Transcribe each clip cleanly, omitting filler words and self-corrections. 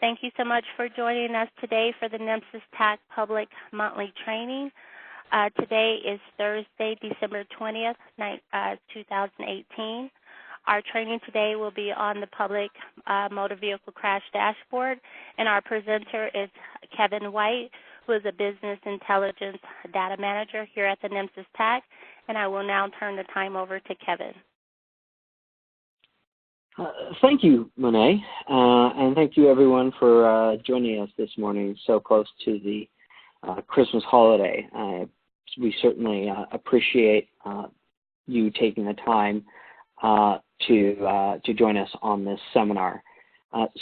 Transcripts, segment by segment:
Thank you so much for joining us today for the NEMSIS TAC Public Monthly Training. Today is Thursday, December 20th, 2018. Our training today will be on the public motor vehicle crash dashboard, and our presenter is Kevin White, who is a Business Intelligence Data Manager here at the NEMSIS TAC, and I will now turn the time over to Kevin. Thank you, Monet, and thank you everyone for joining us this morning so close to the Christmas holiday. We certainly appreciate you taking the time to join us on this seminar.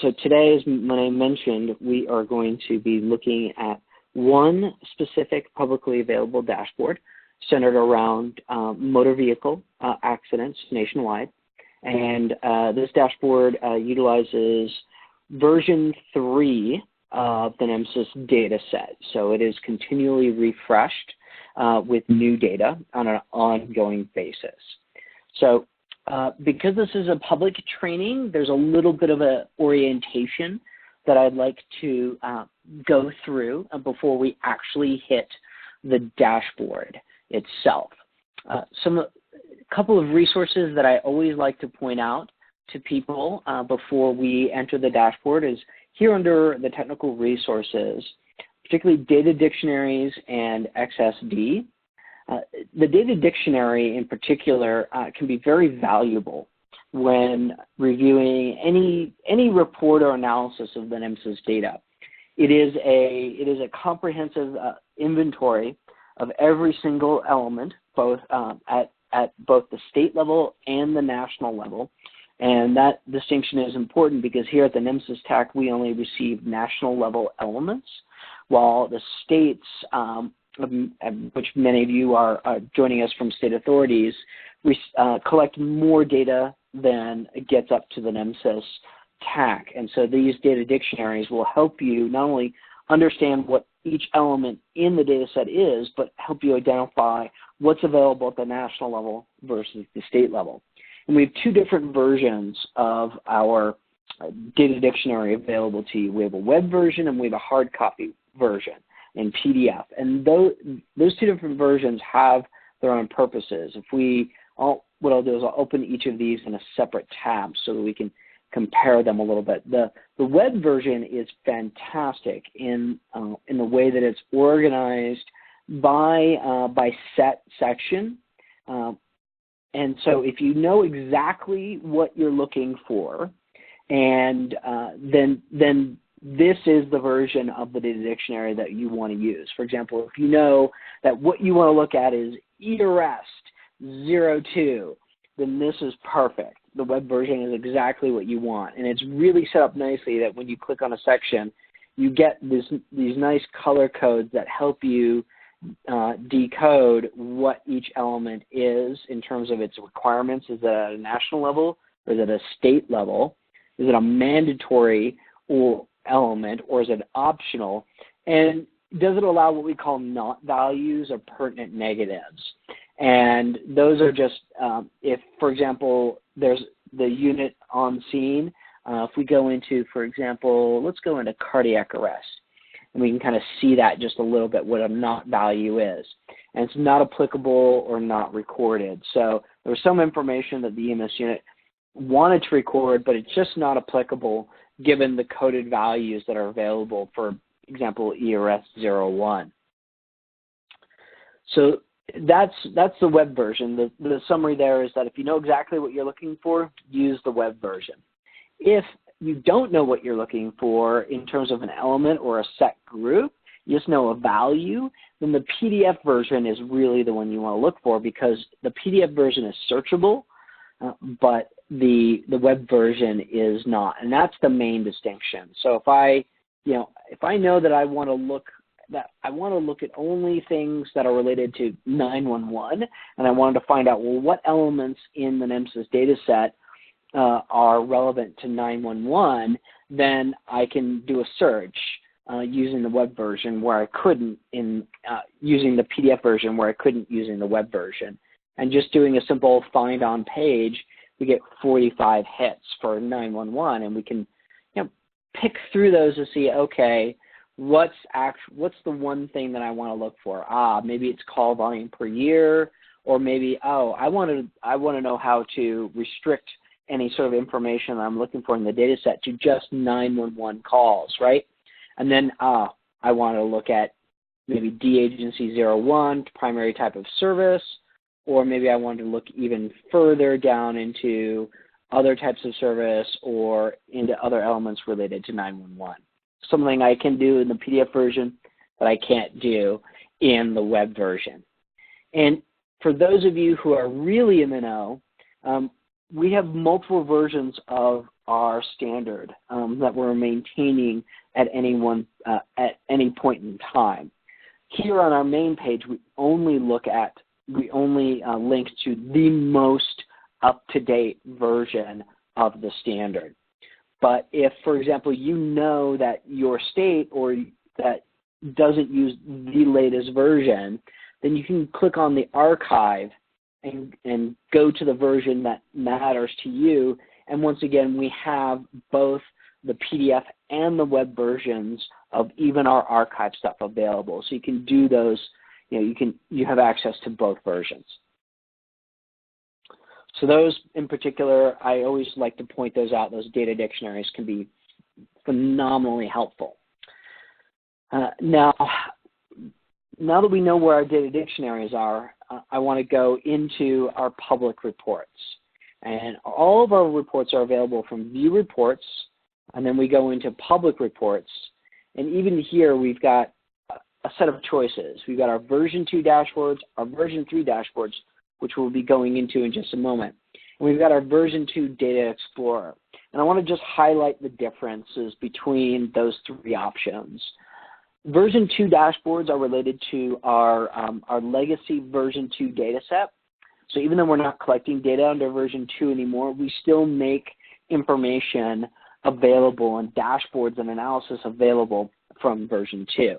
So today, as Monet mentioned, we are going to be looking at one specific publicly available dashboard centered around motor vehicle accidents nationwide. And this dashboard utilizes version 3 of the NEMSIS data set. So it is continually refreshed with new data on an ongoing basis. So because this is a public training, there's a little bit of an orientation that I'd like to go through before we actually hit the dashboard itself. A couple of resources that I always like to point out to people before we enter the dashboard is here under the technical resources, particularly data dictionaries and XSD. The data dictionary in particular can be very valuable when reviewing any report or analysis of the NEMSIS data. It is a comprehensive inventory of every single element, both at both the state level and the national level. And that distinction is important because here at the NEMSIS TAC, we only receive national level elements, while the states, which many of you are joining us from state authorities, we collect more data than gets up to the NEMSIS TAC. And so these data dictionaries will help you not only understand what each element in the data set is, but help you identify what's available at the national level versus the state level. And we have two different versions of our data dictionary available to you. We have a web version and we have a hard copy version in PDF. And those two different versions have their own purposes. What I'll do is I'll open each of these in a separate tab so that we can compare them a little bit. The web version is fantastic in the way that it's organized by set section. And so if you know exactly what you're looking for, and then this is the version of the data dictionary that you want to use. For example, if you know that what you want to look at is ERS 02, then this is perfect. The web version is exactly what you want. And it's really set up nicely that when you click on a section, you get these nice color codes that help you decode what each element is in terms of its requirements. Is it at a national level or is it a state level? Is it a mandatory element or is it optional? And does it allow what we call not values or pertinent negatives? And those are just if, for example, there's the unit on scene. If we go into, for example, let's go into cardiac arrest. And we can kind of see that just a little bit, what a not value is. And it's not applicable or not recorded. So there was some information that the EMS unit wanted to record, but it's just not applicable given the coded values that are available, for example, ERS 01. So that's the web version. The summary there is that if you know exactly what you're looking for, use the web version. If you don't know what you're looking for in terms of an element or a set group, you just know a value, then the PDF version is really the one you want to look for, because the PDF version is searchable, but the web version is not, and that's the main distinction. So if I know that I want to look at only things that are related to 911, and I wanted to find out, well, what elements in the NEMSIS data set are relevant to 911, then I can do a search using the web version where I couldn't using the PDF version where I couldn't using the web version. And just doing a simple find on page, we get 45 hits for 911, and we can pick through those to see, okay, what's the one thing that I want to look for? Maybe it's call volume per year, or maybe, I want to know how to restrict any sort of information that I'm looking for in the data set to just 911 calls, right? And then I want to look at maybe D-Agency 01, primary type of service, or maybe I want to look even further down into other types of service or into other elements related to 911. Something I can do in the PDF version that I can't do in the web version. And for those of you who are really in the know, we have multiple versions of our standard that we're maintaining at any point in time. Here on our main page, we only link to the most up-to-date version of the standard. But if, for example, you know that your state or that doesn't use the latest version, then you can click on the archive and go to the version that matters to you. And once again, we have both the PDF and the web versions of even our archive stuff available. So you can do those, you have access to both versions. So those in particular, I always like to point those out. Those data dictionaries can be phenomenally helpful. Now that we know where our data dictionaries are, I want to go into our public reports. And all of our reports are available from View Reports, and then we go into Public Reports. And even here, we've got a set of choices. We've got our version 2 dashboards, our version 3 dashboards, which we'll be going into in just a moment. And we've got our version 2 Data Explorer. And I want to just highlight the differences between those three options. Version 2 dashboards are related to our legacy version 2 data set. So even though we're not collecting data under version 2 anymore, we still make information available and dashboards and analysis available from version 2.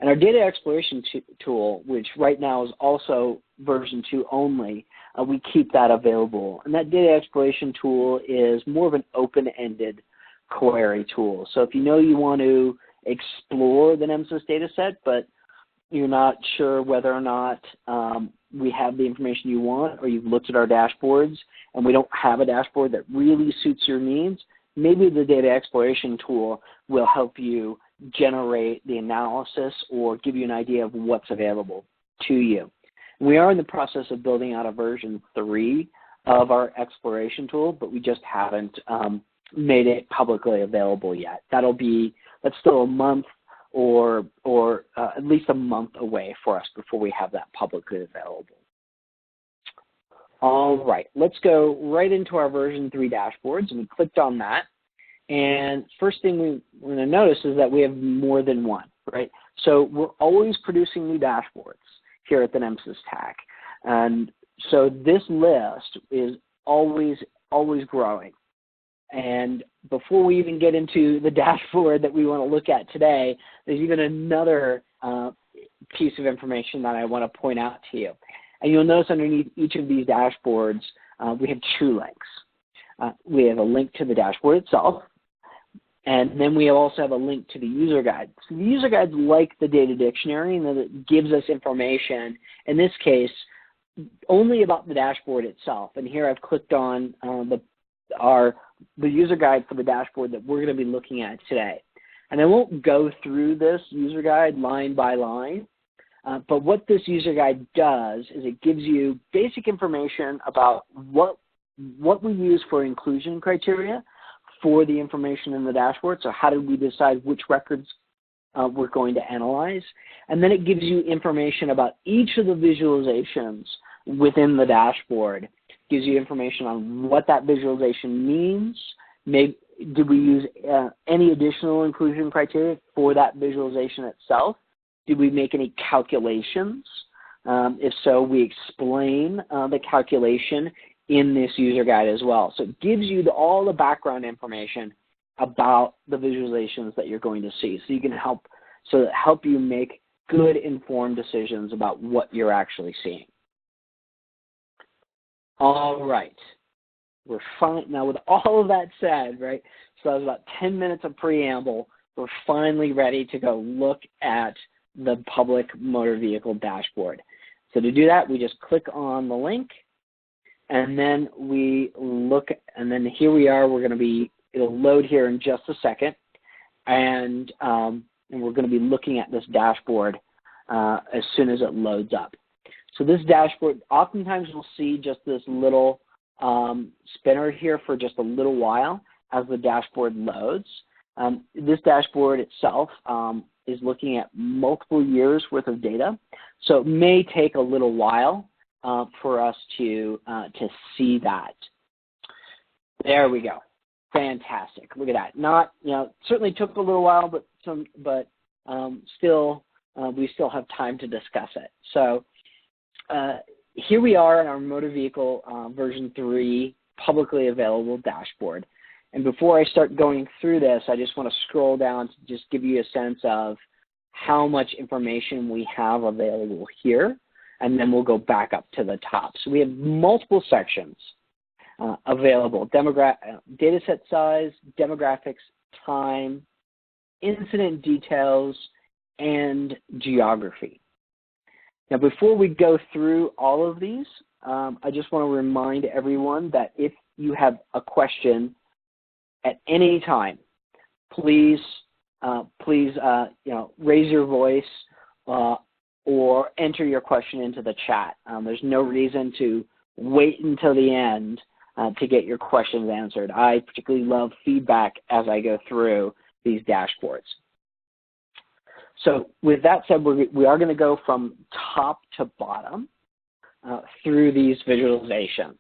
And our data exploration tool, which right now is also version 2 only, we keep that available. And that data exploration tool is more of an open-ended query tool. So if you know you want to explore the NEMSIS data set, but you're not sure whether or not we have the information you want, or you've looked at our dashboards and we don't have a dashboard that really suits your needs, maybe the data exploration tool will help you generate the analysis or give you an idea of what's available to you. We are in the process of building out a version 3 of our exploration tool, but we just haven't made it publicly available yet. That's still a month or at least a month away for us before we have that publicly available. All right, let's go right into our version 3 dashboards, and we clicked on that. And first thing we're going to notice is that we have more than one, right? So we're always producing new dashboards here at the NEMSIS TAC. And so this list is always growing. And before we even get into the dashboard that we want to look at today, there's even another piece of information that I want to point out to you. And you'll notice underneath each of these dashboards, we have true links. We have a link to the dashboard itself, and then we also have a link to the user guide. So the user guide is like the data dictionary, and it gives us information, in this case, only about the dashboard itself. And here I've clicked on the user guide for the dashboard that we're going to be looking at today. And I won't go through this user guide line by line, but what this user guide does is it gives you basic information about what we use for inclusion criteria for the information in the dashboard. So how did we decide which records we're going to analyze? And then it gives you information about each of the visualizations within the dashboard. Gives you information on what that visualization means. Did we use any additional inclusion criteria for that visualization itself? Did we make any calculations? If so, we explain the calculation in this user guide as well. So it gives you all the background information about the visualizations that you're going to see, so you can help you make good informed decisions about what you're actually seeing. All right. We're fine. Now, with all of that said, right, so that was about 10 minutes of preamble. We're finally ready to go look at the public motor vehicle dashboard. So to do that, we just click on the link, and then we look, and then here we are. We're going to be, it'll load here in just a second, and we're going to be looking at this dashboard as soon as it loads up. So this dashboard, oftentimes we'll see just this little spinner here for just a little while as the dashboard loads. This dashboard itself is looking at multiple years worth of data, so it may take a little while for us to see that. There we go. Fantastic. Look at that. Not, certainly took a little while, but still we still have time to discuss it. So here we are in our motor vehicle version 3 publicly available dashboard. And before I start going through this, I just want to scroll down to just give you a sense of how much information we have available here, and then we'll go back up to the top. So we have multiple sections available: data set size, demographics, time, incident details, and geography. Now, before we go through all of these, I just want to remind everyone that if you have a question at any time, please raise your voice or enter your question into the chat. There's no reason to wait until the end to get your questions answered. I particularly love feedback as I go through these dashboards. So with that said, we are going to go from top to bottom through these visualizations,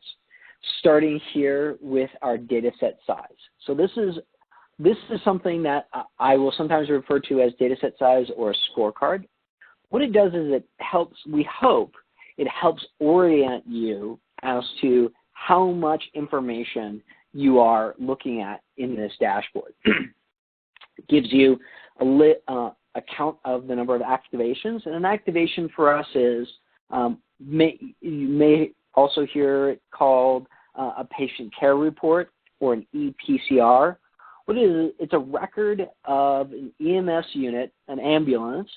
starting here with our data set size. So this is something that I will sometimes refer to as data set size or a scorecard. What it does is it helps, we hope, it helps orient you as to how much information you are looking at in this dashboard. It gives you a count of the number of activations, and an activation for us is, you may also hear it called a patient care report or an EPCR. What it is, it's a record of an EMS unit, an ambulance,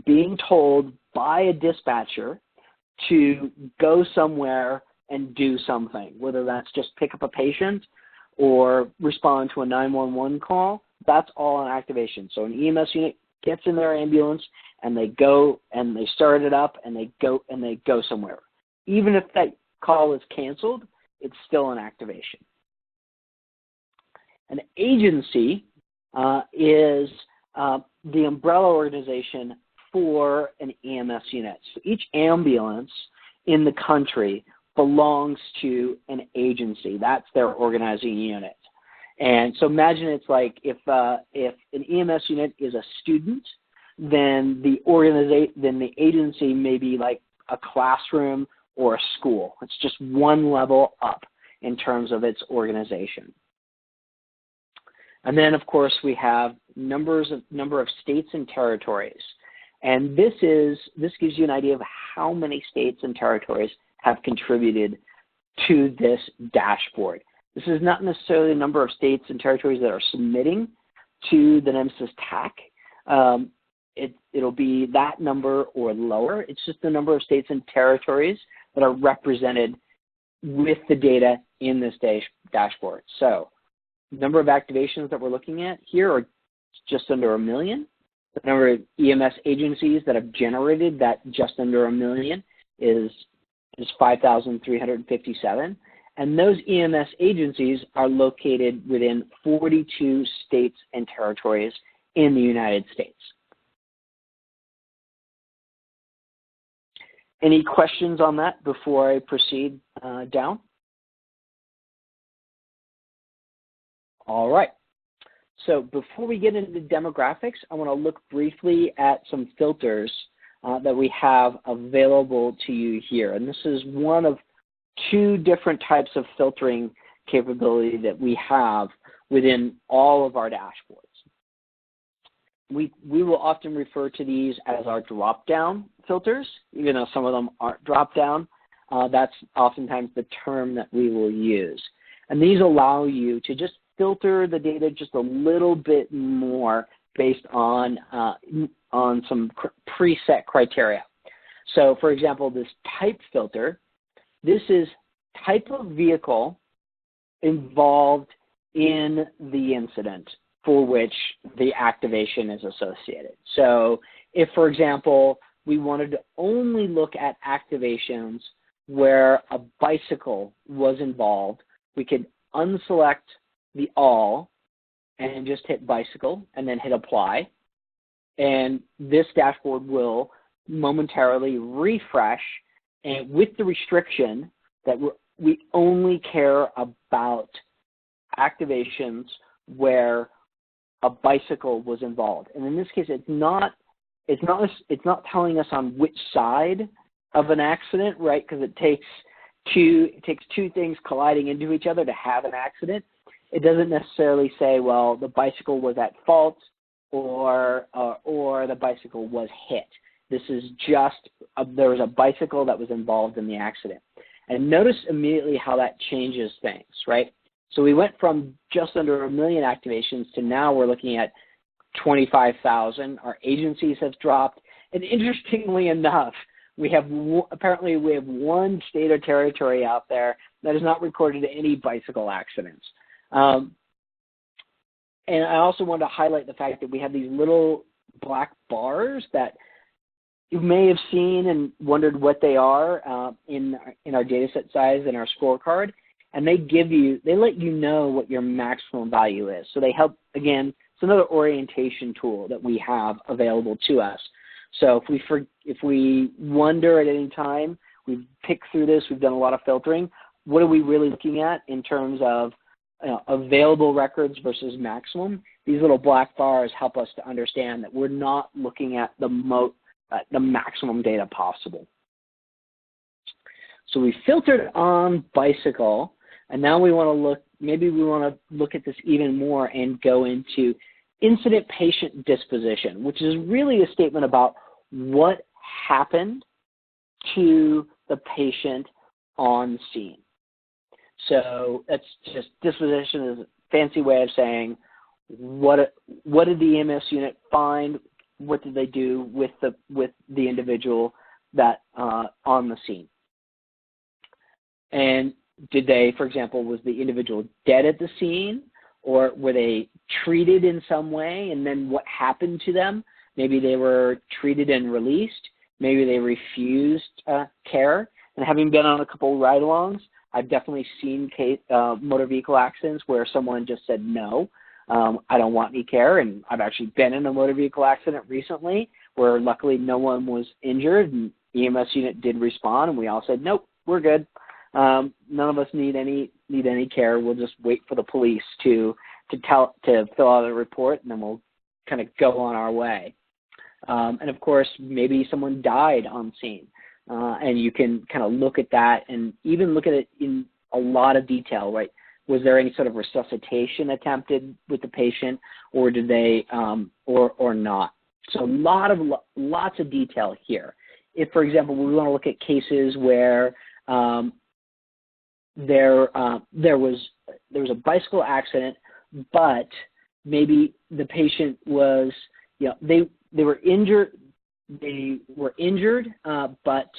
being told by a dispatcher to go somewhere and do something, whether that's just pick up a patient or respond to a 911 call. That's all an activation. So an EMS unit gets in their ambulance and they go and they start it up and they go somewhere. Even if that call is canceled, it's still an activation. An agency is the umbrella organization for an EMS unit. So each ambulance in the country belongs to an agency. That's their organizing unit. And so imagine it's like if an EMS unit is a student, then the agency may be like a classroom or a school. It's just one level up in terms of its organization. And then, of course, we have number of states and territories. And this gives you an idea of how many states and territories have contributed to this dashboard. This is not necessarily the number of states and territories that are submitting to the NEMSIS TAC. It'll be that number or lower. It's just the number of states and territories that are represented with the data in this dashboard. So the number of activations that we're looking at here are just under 1 million. The number of EMS agencies that have generated that just under 1 million is 5,357. And those EMS agencies are located within 42 states and territories in the United States. Any questions on that before I proceed down? All right. So before we get into demographics, I want to look briefly at some filters that we have available to you here. And this is one of 2 different types of filtering capability that we have within all of our dashboards. We will often refer to these as our drop-down filters, even though some of them aren't drop-down. That's oftentimes the term that we will use. And these allow you to just filter the data just a little bit more based on some preset criteria. So, for example, this type filter, this is type of vehicle involved in the incident for which the activation is associated. So if, for example, we wanted to only look at activations where a bicycle was involved, we could unselect the all and just hit bicycle and then hit apply. And this dashboard will momentarily refresh, and with the restriction that we only care about activations where a bicycle was involved. And in this case, it's not telling us on which side of an accident, right? Because it takes two things colliding into each other to have an accident. It doesn't necessarily say, well, the bicycle was at fault or the bicycle was hit. This is just there was a bicycle that was involved in the accident. And notice immediately how that changes things, right? So we went from just under 1 million activations to now we're looking at 25,000. Our agencies have dropped. And interestingly enough, apparently we have one state or territory out there that has not recorded any bicycle accidents. And I also want to highlight the fact that we have these little black bars that you may have seen and wondered what they are in our data set size and our scorecard. And they let you know what your maximum value is. So they help, again, it's another orientation tool that we have available to us. So if we wonder at any time, we've picked through this, we've done a lot of filtering, what are we really looking at in terms of available records versus maximum? These little black bars help us to understand that we're not looking at the maximum data possible. So we filtered on bicycle, and now we want to look at this even more and go into incident patient disposition, which is really a statement about what happened to the patient on scene. So that's just disposition is a fancy way of saying what did the EMS unit find, what did they do with the individual that on the scene. And did they, for example, was the individual dead at the scene, or were they treated in some way, and then what happened to them? Maybe they were treated and released. Maybe they refused care. And having been on a couple ride-alongs, I've definitely seen motor vehicle accidents where someone just said, no, I don't want any care. And I've actually been in a motor vehicle accident recently where luckily no one was injured, and EMS unit did respond, and we all said, nope, we're good. None of us need any care. We'll just wait for the police to fill out a report, and then we'll kind of go on our way. And of course, maybe someone died on scene, and you can kind of look at that and even look at it in a lot of detail, right? Was there any sort of resuscitation attempted with the patient, or did they, or not? So lots of detail here. If, for example, we want to look at cases where there was a bicycle accident, but maybe the patient was, they were injured. They were injured, but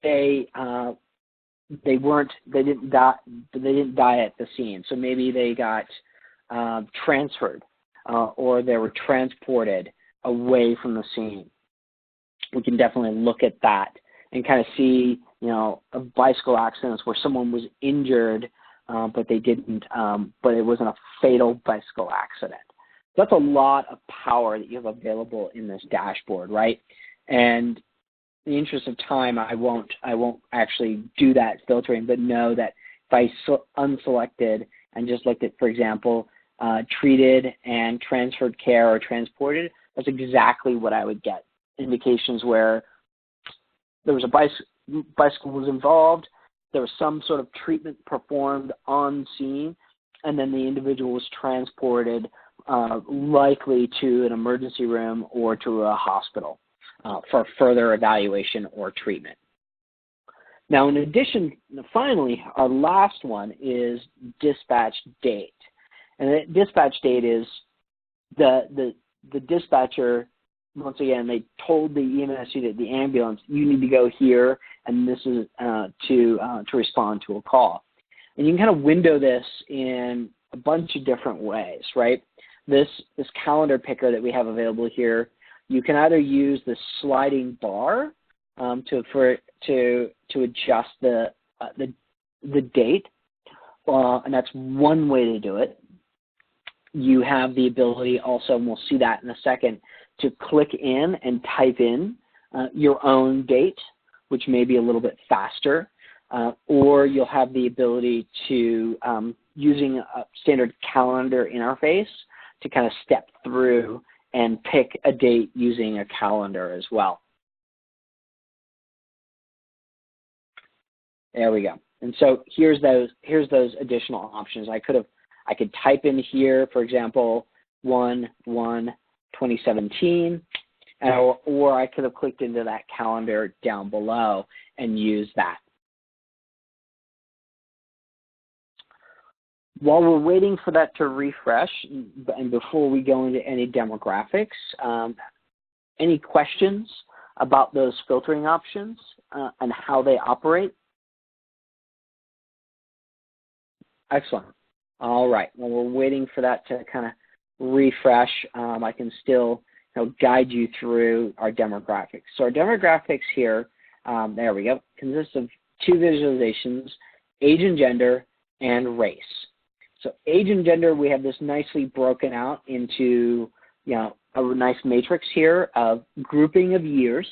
they didn't die at the scene. So maybe they got transferred, or they were transported away from the scene. We can definitely look at that and kind of see, of bicycle accidents where someone was injured, but they didn't, but it wasn't a fatal bicycle accident. That's a lot of power that you have available in this dashboard, right? And in the interest of time, I won't actually do that filtering, but know that if I unselected and just looked at, for example, treated and transferred care or transported, that's exactly what I would get. Indications where there was a bicycle was involved, there was some sort of treatment performed on scene, and then the individual was transported likely to an emergency room or to a hospital for further evaluation or treatment. Now, in addition, finally, our last one is dispatch date. And the dispatch date is the dispatcher, once again, they told the EMS unit, the ambulance, you need to go here, and this is to respond to a call. And you can kind of window this in a bunch of different ways, right? This calendar picker that we have available here, you can either use the sliding bar to adjust the date, and that's one way to do it. You have the ability also, and we'll see that in a second, to click in and type in your own date, which may be a little bit faster, or you'll have the ability to, using a standard calendar interface, to kind of step through and pick a date using a calendar as well. There we go. And so here's those additional options. I could type in here, for example, 1/1/2017, or I could have clicked into that calendar down below and used that. While we're waiting for that to refresh, and before we go into any demographics, any questions about those filtering options and how they operate? Excellent. All right. Well, we're waiting for that to kind of refresh. I can still guide you through our demographics. So our demographics here, there we go, consists of two visualizations, age and gender, and race. So age and gender, we have this nicely broken out into, a nice matrix here of grouping of years,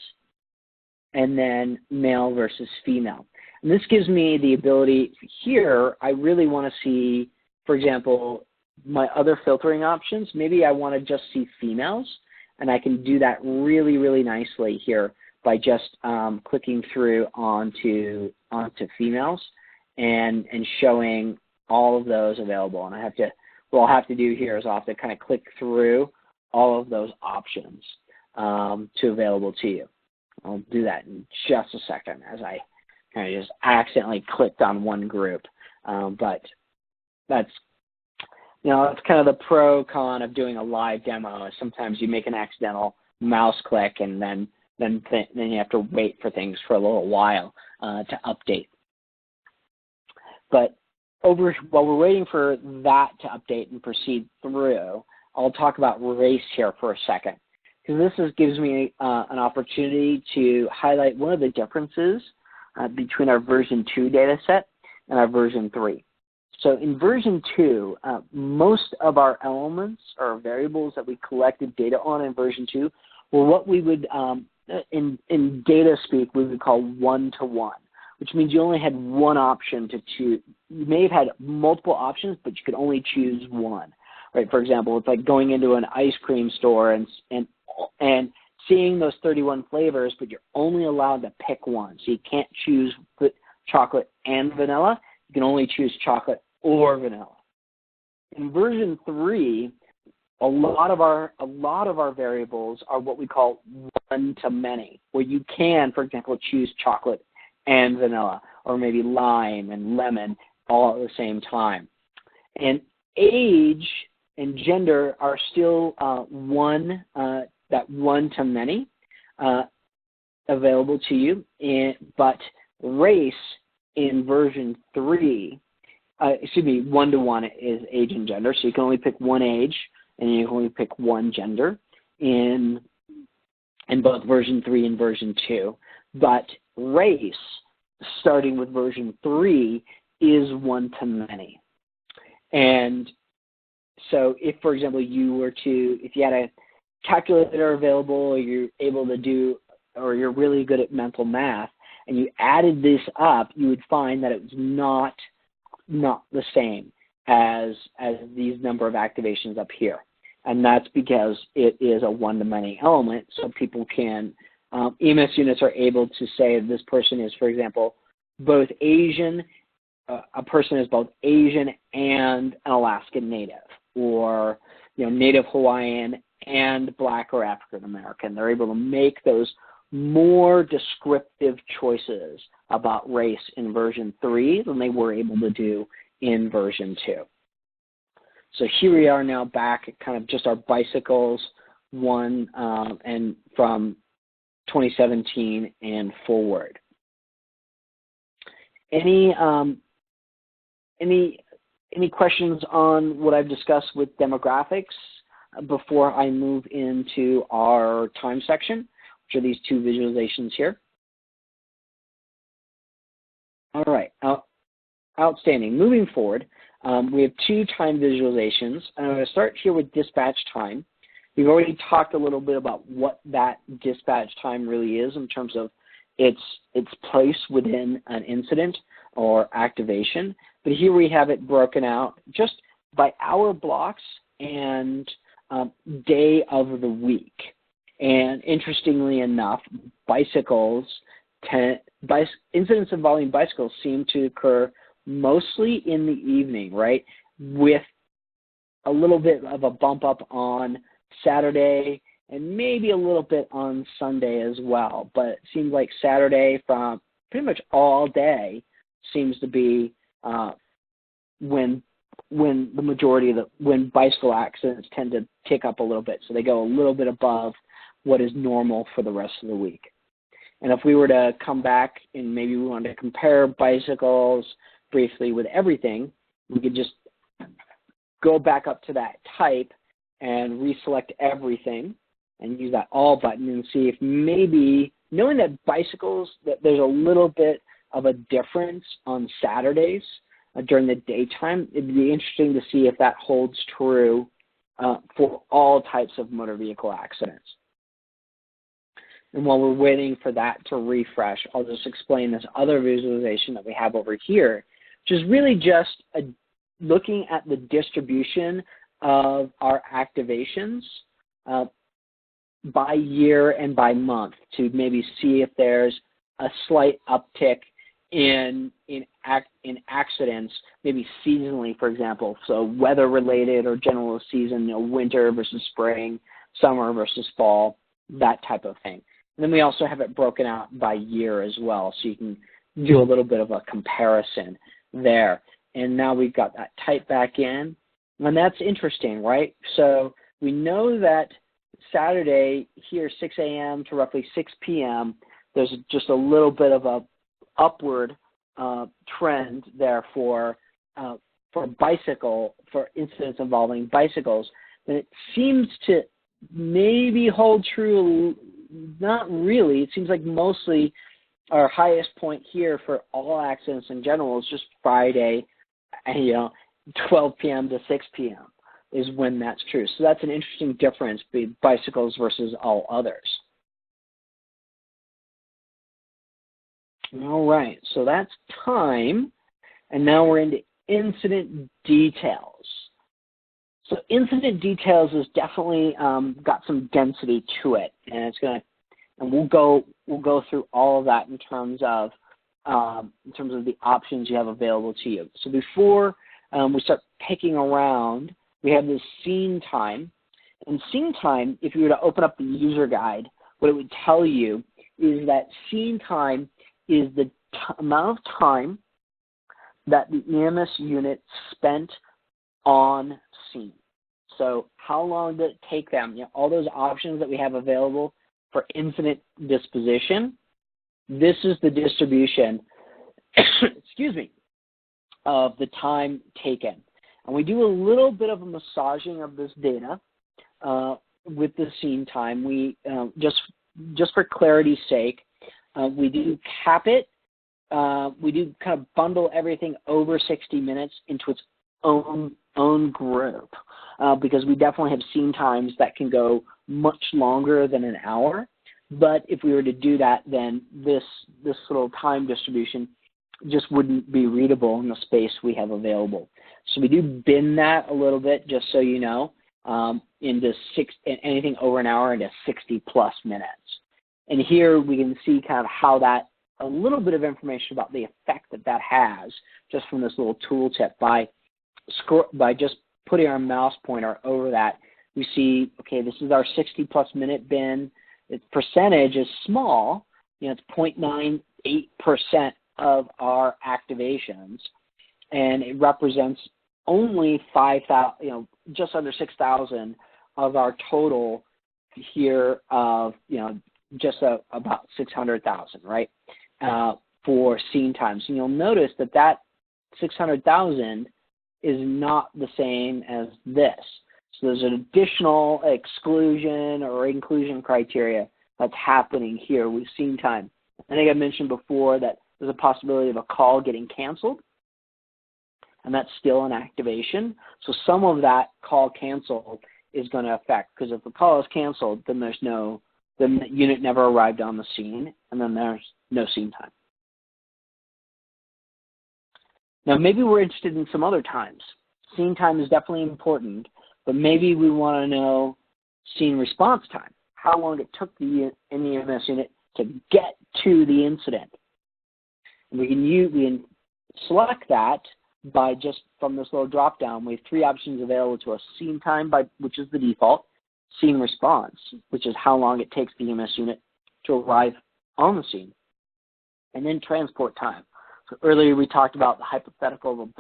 and then male versus female. And this gives me the ability here, I really want to see, for example, my other filtering options. Maybe I want to just see females, and I can do that really, really nicely here by just clicking through onto females and showing all of those available. And what I'll have to do here is I'll have to kind of click through all of those options to available to you. I'll do that in just a second as I kind of just accidentally clicked on one group. But that's kind of the pro-con of doing a live demo. Sometimes you make an accidental mouse click, and then you have to wait for things for a little while to update. But while we're waiting for that to update and proceed through, I'll talk about race here for a second, because this gives me an opportunity to highlight one of the differences between our version 2 data set and our version 3. So in version 2, most of our elements or variables that we collected data on in version 2 were what we would, in data speak, we would call one-to-one, which means you only had one option to choose. You may have had multiple options, but you could only choose one. Right? For example, it's like going into an ice cream store and seeing those 31 flavors, but you're only allowed to pick one. So you can't choose chocolate and vanilla. You can only choose chocolate or vanilla. In version 3, a lot of our variables are what we call one-to-many, where you can, for example, choose chocolate and vanilla, or maybe lime and lemon all at the same time. And age and gender are still that one-to-many available to you, but race in version 3, one-to-one is age and gender, so you can only pick one age and you can only pick one gender in both version 3 and version 2. But race, starting with version 3, is one-to-many. And so if, for example, if you had a calculator available, or you're able to do, or you're really good at mental math, and you added this up, you would find that it was not the same as these number of activations up here. And that's because it is a one-to-many element, so people can, EMS units are able to say this person is, for example, both Asian, a person is both Asian and an Alaskan Native, or Native Hawaiian and Black or African American. They're able to make those more descriptive choices about race in version 3 than they were able to do in version 2. So here we are now back at kind of just our bicycles one and from 2017 and forward. Any questions on what I've discussed with demographics before I move into our time section, which are these two visualizations here? All right, outstanding. Moving forward, we have two time visualizations. I'm going to start here with dispatch time. We've already talked a little bit about what that dispatch time really is in terms of its place within an incident or activation. But here we have it broken out just by hour blocks and day of the week. And interestingly enough, incidents involving bicycles seem to occur mostly in the evening, right? With a little bit of a bump up on Saturday and maybe a little bit on Sunday as well. But it seems like Saturday from pretty much all day seems to be when the majority of when bicycle accidents tend to tick up a little bit. So they go a little bit above what is normal for the rest of the week. And if we were to come back and maybe we wanted to compare bicycles briefly with everything, we could just go back up to that type and reselect everything and use that all button and see if maybe, knowing that bicycles, that there's a little bit of a difference on Saturdays during the daytime, it'd be interesting to see if that holds true for all types of motor vehicle accidents. And while we're waiting for that to refresh, I'll just explain this other visualization that we have over here, which is really just looking at the distribution of our activations by year and by month to maybe see if there's a slight uptick in accidents, maybe seasonally, for example. So weather-related or general season, winter versus spring, summer versus fall, that type of thing. And then we also have it broken out by year as well, so you can do a little bit of a comparison there. And now we've got that type back in, and that's interesting, right? So we know that Saturday here, 6 a.m. to roughly 6 p.m., there's just a little bit of a upward trend there for incidents involving bicycles. And it seems to maybe hold true. Not really. It seems like mostly our highest point here for all accidents in general is just Friday, 12 p.m. to 6 p.m. is when that's true. So that's an interesting difference between bicycles versus all others. All right, so that's time, and now we're into incident details. So incident details has definitely got some density to it, and we'll go through all of that in terms of the options you have available to you. So before we start picking around, we have this scene time, and scene time, if you were to open up the user guide, what it would tell you is that scene time is the amount of time that the EMS unit spent on scene. So how long did it take them? All those options that we have available for incident disposition, this is the distribution, excuse me, of the time taken. And we do a little bit of a massaging of this data with the scene time. We just for clarity's sake, we do cap it. We do kind of bundle everything over 60 minutes into its own group because we definitely have scene times that can go much longer than an hour. But if we were to do that, then this little time distribution just wouldn't be readable in the space we have available. So we do bin that a little bit, just so you know, into anything over an hour into 60 plus minutes. And here we can see kind of how that, a little bit of information about the effect that has just from this little tooltip. By just putting our mouse pointer over that, we see, okay, this is our 60 plus minute bin. Its percentage is small, it's 0.98% of our activations, and it represents only 5,000, just under 6,000 of our total here of, just about 600,000, right, for scene times. And you'll notice that that 600,000 is not the same as this. So there's an additional exclusion or inclusion criteria that's happening here with scene time. I think I mentioned before that there's a possibility of a call getting canceled, and that's still an activation. So some of that call canceled is going to affect, because if the call is canceled, then the unit never arrived on the scene, and then there's no scene time. Now, maybe we're interested in some other times. Scene time is definitely important, but maybe we want to know scene response time, how long it took the NEMS unit to get to the incident. And we can select that by just from this little drop down. We have three options available to us: scene time, which is the default; scene response, which is how long it takes the EMS unit to arrive on the scene; and then transport time. So earlier we talked about the hypothetical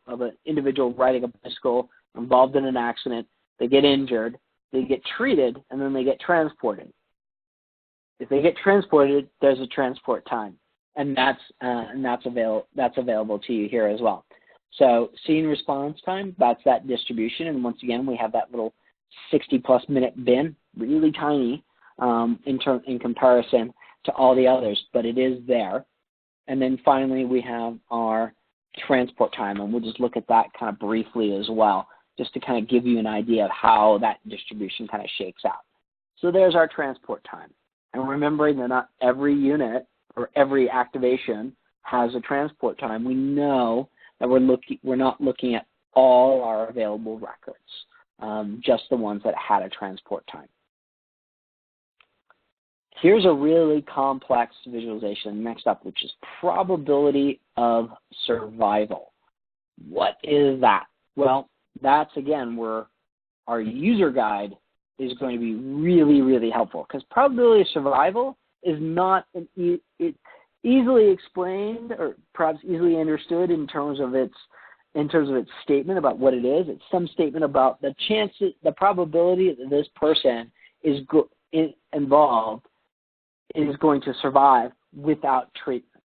of an individual riding a bicycle involved in an accident. They get injured, they get treated, and then they get transported. If they get transported, there's a transport time, and that's available to you here as well. So scene response time, that's that distribution, and once again we have that little 60+ minute bin, really tiny in comparison to all the others, but it is there. And then finally we have our transport time, and we'll just look at that kind of briefly as well, just to kind of give you an idea of how that distribution kind of shakes out. So there's our transport time. And remembering that not every unit or every activation has a transport time, we know that we're not looking at all our available records, just the ones that had a transport time. Here's a really complex visualization next up, which is probability of survival. What is that? Well, that's, again, where our user guide is going to be really, really helpful, because probability of survival is not easily explained or perhaps easily understood in terms of its statement about what it is. It's some statement about the chances, the probability that this person is involved is going to survive without treatment.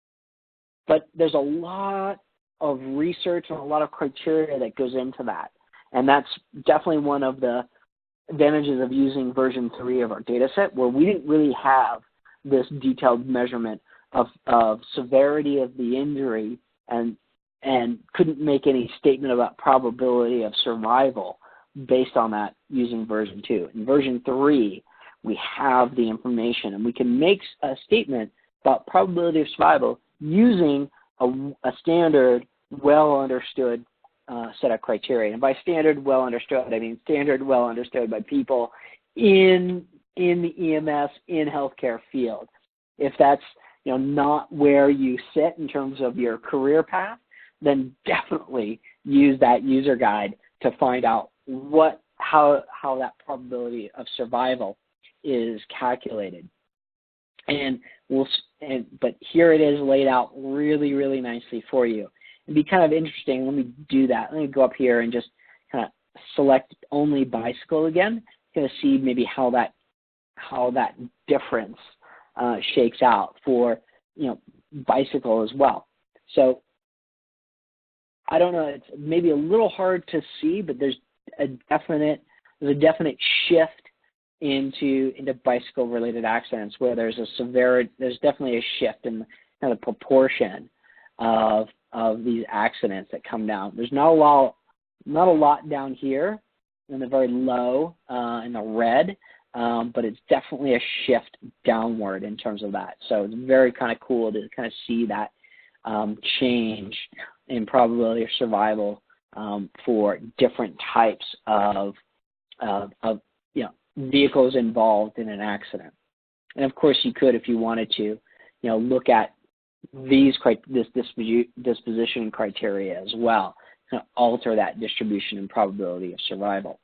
But there's a lot of research and a lot of criteria that goes into that. And that's definitely one of the advantages of using version 3 of our data set, where we didn't really have this detailed measurement of severity of the injury and couldn't make any statement about probability of survival based on that using version 2. In version 3, we have the information, and we can make a statement about probability of survival using a standard, well-understood set of criteria. And by standard, well-understood, I mean standard, well-understood by people in the EMS, in healthcare field. If that's not where you sit in terms of your career path, then definitely use that user guide to find out how that probability of survival is calculated. But here it is laid out really, really nicely for you. It'd be kind of interesting. Let me do that. Let me go up here and just kind of select only bicycle again. Kind of see maybe how that difference shakes out for bicycle as well. So I don't know. It's maybe a little hard to see, but there's a definite shift into bicycle-related accidents where there's definitely a shift in kind of proportion of these accidents that come down. There's not a lot down here in the very low in the red, but it's definitely a shift downward in terms of that. So it's very kind of cool to kind of see that change in probability of survival for different types of vehicles involved in an accident. And of course, you could, if you wanted to, look at this disposition criteria as well, kind of alter that distribution and probability of survival.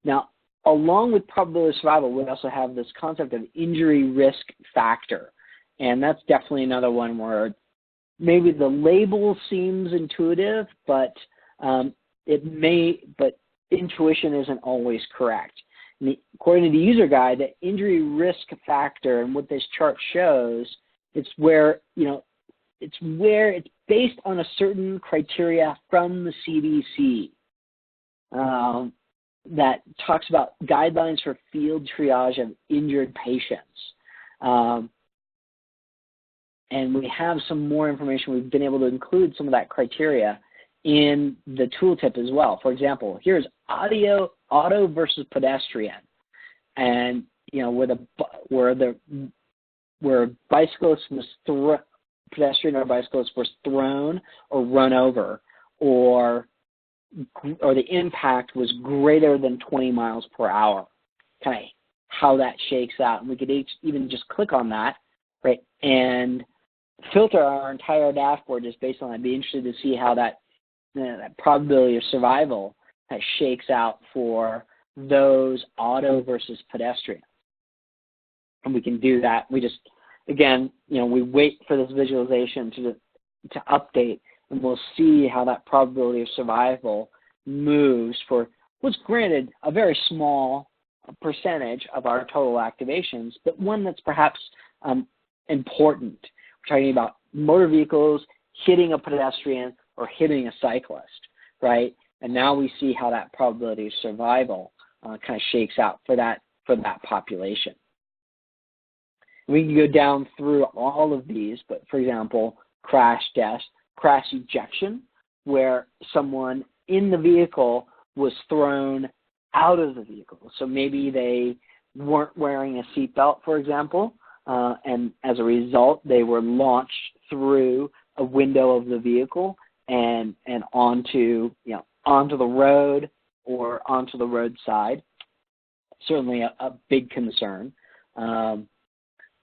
Now, along with probability of survival, we also have this concept of injury risk factor. And that's definitely another one where maybe the label seems intuitive, but but intuition isn't always correct. According to the user guide, the injury risk factor and what this chart shows, it's where it's based on a certain criteria from the CDC that talks about guidelines for field triage of injured patients. And we have some more information. We've been able to include some of that criteria in the tooltip as well. For example, here's auto versus pedestrian, and where bicyclist was pedestrian or bicyclist was thrown or run over, or the impact was greater than 20 miles per hour. Kind of how that shakes out, and we could even just click on that, right, and filter our entire dashboard just based on that. I'd be interested to see how that probability of survival that shakes out for those auto versus pedestrian. And we can do that. We just, again, we wait for this visualization to update, and we'll see how that probability of survival moves for what's granted a very small percentage of our total activations, but one that's perhaps important. We're talking about motor vehicles hitting a pedestrian or hitting a cyclist, right? And now we see how that probability of survival kind of shakes out for that population. We can go down through all of these, but for example, crash death, crash ejection, where someone in the vehicle was thrown out of the vehicle. So maybe they weren't wearing a seatbelt, for example, and as a result, they were launched through a window of the vehicle and onto the road or onto the roadside. Certainly a big concern.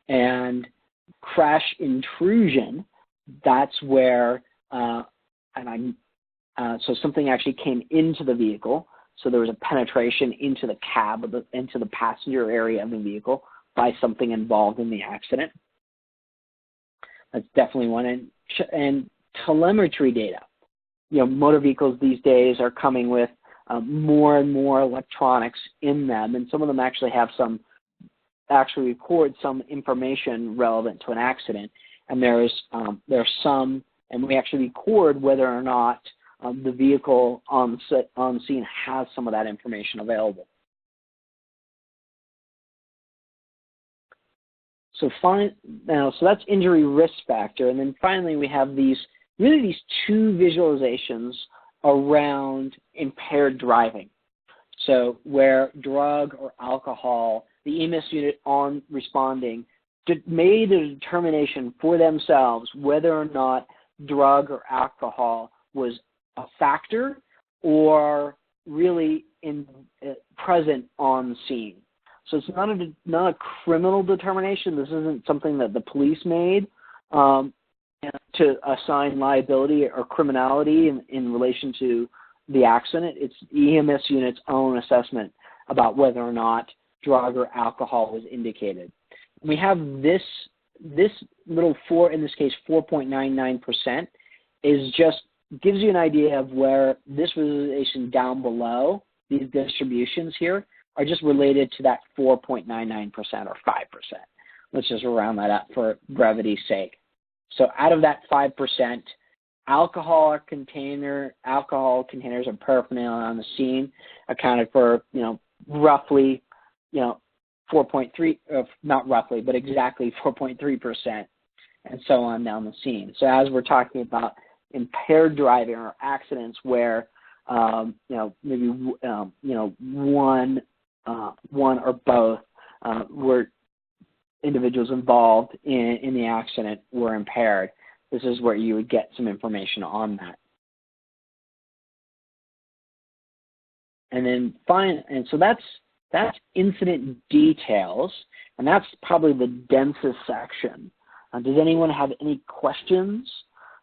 And crash intrusion, that's where so something actually came into the vehicle. So there was a penetration into the cab, into the passenger area of the vehicle by something involved in the accident. That's definitely one. And telemetry data. Motor vehicles these days are coming with more and more electronics in them, and some of them actually have record some information relevant to an accident. And there's some, and we actually record whether or not the vehicle on scene has some of that information available. So that's injury risk factor, and then finally we have these two visualizations around impaired driving. So where drug or alcohol, the EMS unit on responding made a determination for themselves whether or not drug or alcohol was a factor or really present on scene. So it's not a criminal determination. This isn't something that the police made to assign liability or criminality in relation to the accident. It's the EMS unit's own assessment about whether or not drug or alcohol was indicated. We have this little 4.99% is just gives you an idea of where this visualization down below, these distributions here, are just related to that 4.99% or 5%. Let's just round that up for brevity's sake. So out of that 5%, alcohol containers or paraphernalia on the scene accounted for, roughly, 4.3, not roughly, but exactly 4.3%, and so on down the scene. So as we're talking about impaired driving or accidents where, maybe, one or both were individuals involved in the accident were impaired, this is where you would get some information on that. And then so that's incident details, and that's probably the densest section. Does anyone have any questions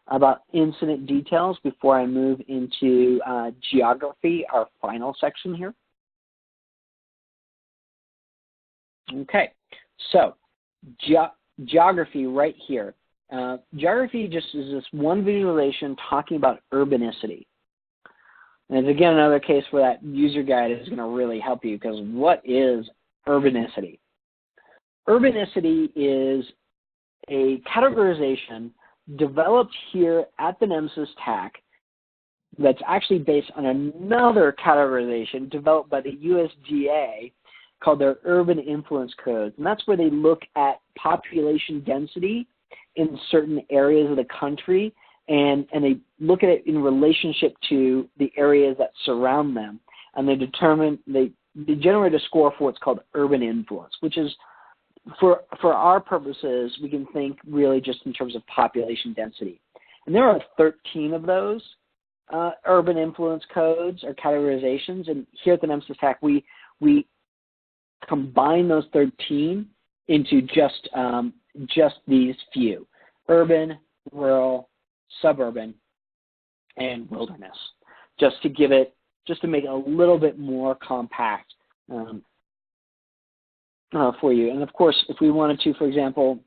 about incident details before I move into geography, our final section here? Okay, so geography right here. Geography just is this one visualization talking about urbanicity. And it's again another case where that user guide is going to really help you, because what is urbanicity? Urbanicity is a categorization developed here at the NEMSIS TAC that's actually based on another categorization developed by the USDA called their Urban Influence Codes. And that's where they look at population density in certain areas of the country, and they look at it in relationship to the areas that surround them. And they generate a score for what's called urban influence, which is, for our purposes, we can think really just in terms of population density. And there are 13 of those urban influence codes or categorizations. And here at the NEMSIS TAC, we combine those 13 into just these few: urban, rural, suburban, and wilderness, just to make it a little bit more compact for you. And of course, if we wanted to, for example,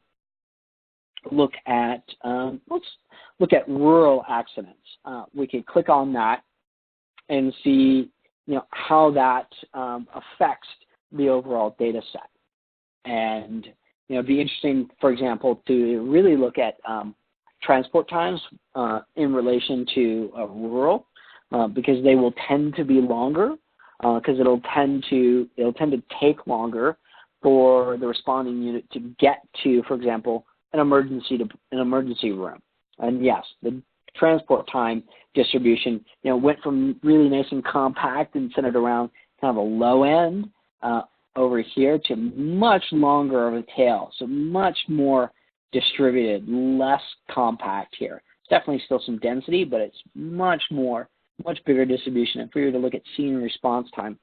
look at let's look at rural accidents. We could click on that and see how that affects the overall data set. And it'd be interesting, for example, to really look at transport times in relation to rural, because they will tend to be longer, because it'll tend to take longer for the responding unit to get to, for example, an emergency room. And yes, the transport time distribution went from really nice and compact and centered around kind of a low end over here to much longer of a tail, so much more distributed, less compact here. It's definitely still some density, but it's much bigger distribution. If we were to look at scene response time,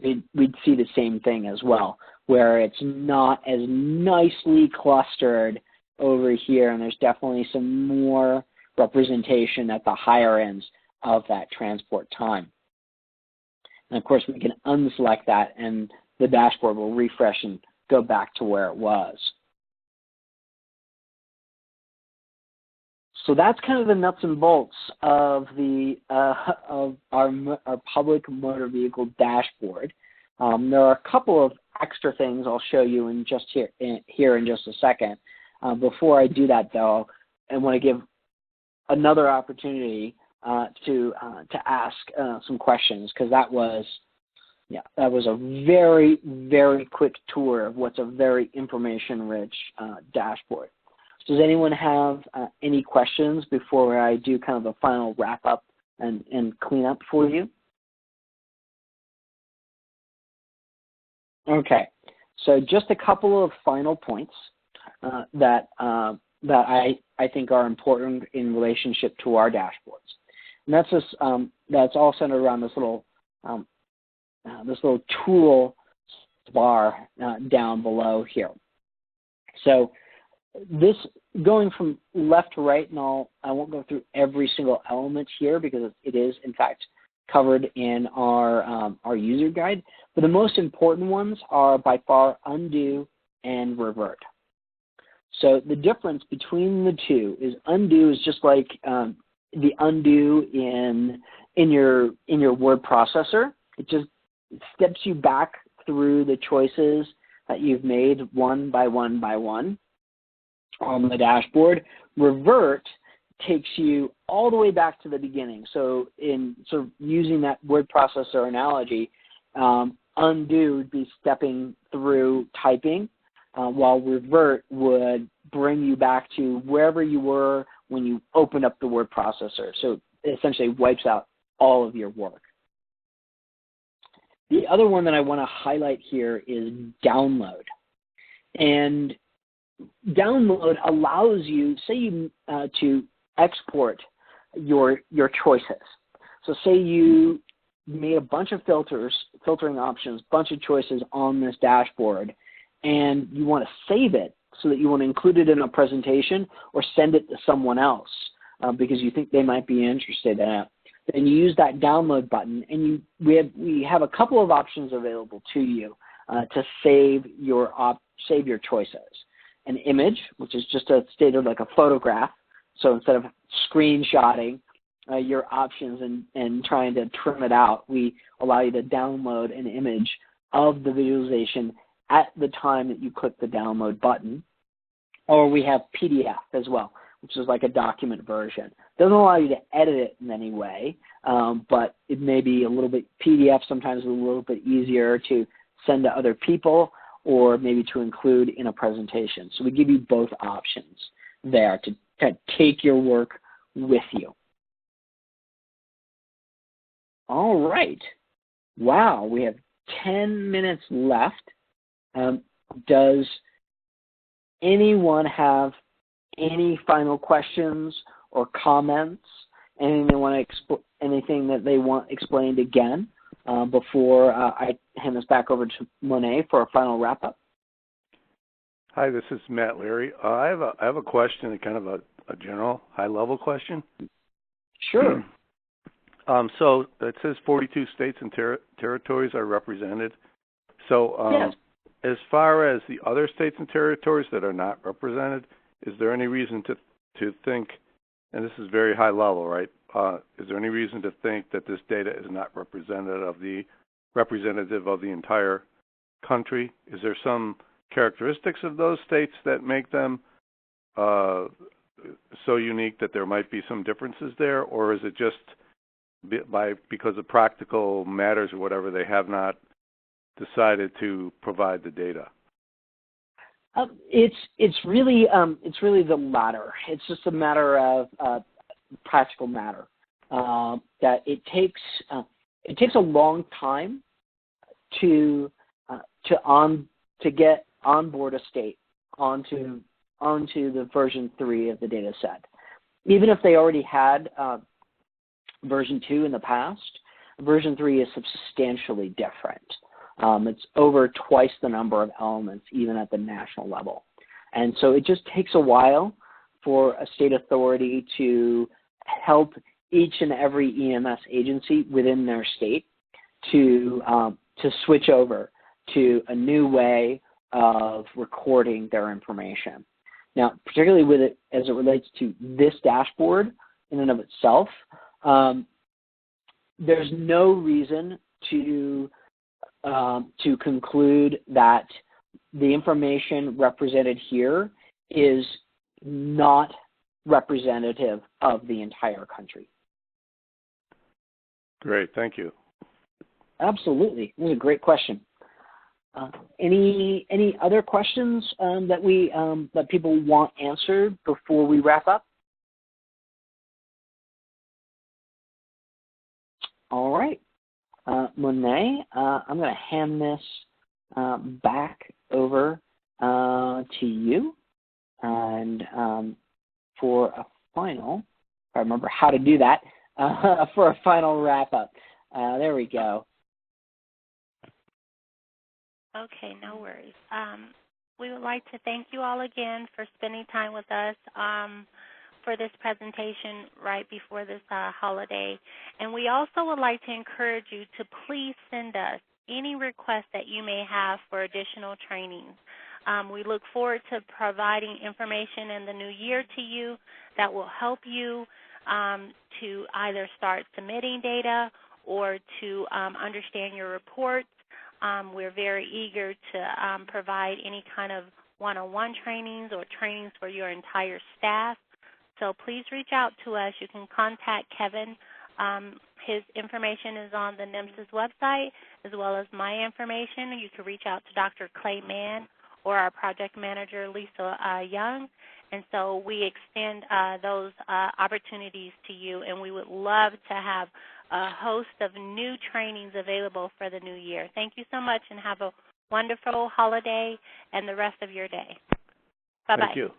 we'd see the same thing as well, where it's not as nicely clustered over here, and there's definitely some more representation at the higher ends of that transport time. And of course, we can unselect that, and the dashboard will refresh and go back to where it was. So that's kind of the nuts and bolts of of our public motor vehicle dashboard. There are a couple of extra things I'll show you in here in just a second. Before I do that, though, I want to give another opportunity to ask some questions, because that was a very, very quick tour of what's a very information-rich dashboard. Does anyone have any questions before I do kind of a final wrap-up and clean-up for you? Okay, so just a couple of final points that I think are important in relationship to our dashboards. And that's all centered around this little tool bar down below here. So this, going from left to right, and I won't go through every single element here because it is in fact covered in our user guide. But the most important ones are by far undo and revert. So the difference between the two is undo is just like the undo in your word processor. It just steps you back through the choices that you've made one by one by one on the dashboard. Revert takes you all the way back to the beginning. So in sort of using that word processor analogy, undo would be stepping through typing, while revert would bring you back to wherever you were when you opened up the word processor. So it essentially wipes out all of your work. The other one that I want to highlight here is download. And download allows you, to export your choices. So say you made a bunch of filtering options, bunch of choices on this dashboard, and you want to save it so that you want to include it in a presentation or send it to someone else because you think they might be interested in it. Then you use that download button, and we have a couple of options available to you to save your choices. an image, which is just a stated like a photograph. So instead of screenshotting your options and trying to trim it out, we allow you to download an image of the visualization at the time that you click the download button. Or we have PDF as well, which is like a document version. Doesn't allow you to edit it in any way, but it may be a little bit, PDF sometimes is a little bit easier to send to other people or maybe to include in a presentation. So we give you both options there to take your work with you. All right. Wow, we have 10 minutes left. Does anyone have any final questions or comments? Anything that they want explained again before I hand this back over to Monet for a final wrap-up? Hi, this is Matt Leary. I have a question, kind of a general, high-level question. Sure. So it says 42 states and territories are represented. So yes. As far as the other states and territories that are not represented, is there any reason to think, and this is very high level, right? Is there any reason to think that this data is not representative of the entire country? Is there some characteristics of those states that make them so unique that there might be some differences there, or is it just because of practical matters or whatever, they have not decided to provide the data? It's really the latter. It's just a matter of practical matter. That it takes a long time to get onboard a state onto the version 3 of the data set. Even if they already had version 2 in the past, version 3 is substantially different. It's over twice the number of elements, even at the national level. And so it just takes a while for a state authority to help each and every EMS agency within their state to switch over to a new way of recording their information. Now, particularly with it as it relates to this dashboard in and of itself, there's no reason to conclude that the information represented here is not representative of the entire country. Great, thank you. Absolutely, this is a great question. Any other questions that people want answered before we wrap up? All right. Monet, I'm going to hand this back over to you, and for a final, if I remember how to do that, for a final wrap-up. There we go. Okay, no worries. We would like to thank you all again for spending time with us for this presentation right before this holiday. And we also would like to encourage you to please send us any requests that you may have for additional trainings. We look forward to providing information in the new year to you that will help you to either start submitting data or to understand your reports. We're very eager to provide any kind of one-on-one trainings or trainings for your entire staff. So please reach out to us. You can contact Kevin. His information is on the NEMSIS website, as well as my information. You can reach out to Dr. Clay Mann or our project manager, Lisa Young. And so we extend those opportunities to you, and we would love to have a host of new trainings available for the new year. Thank you so much, and have a wonderful holiday and the rest of your day. Bye-bye. Thank you.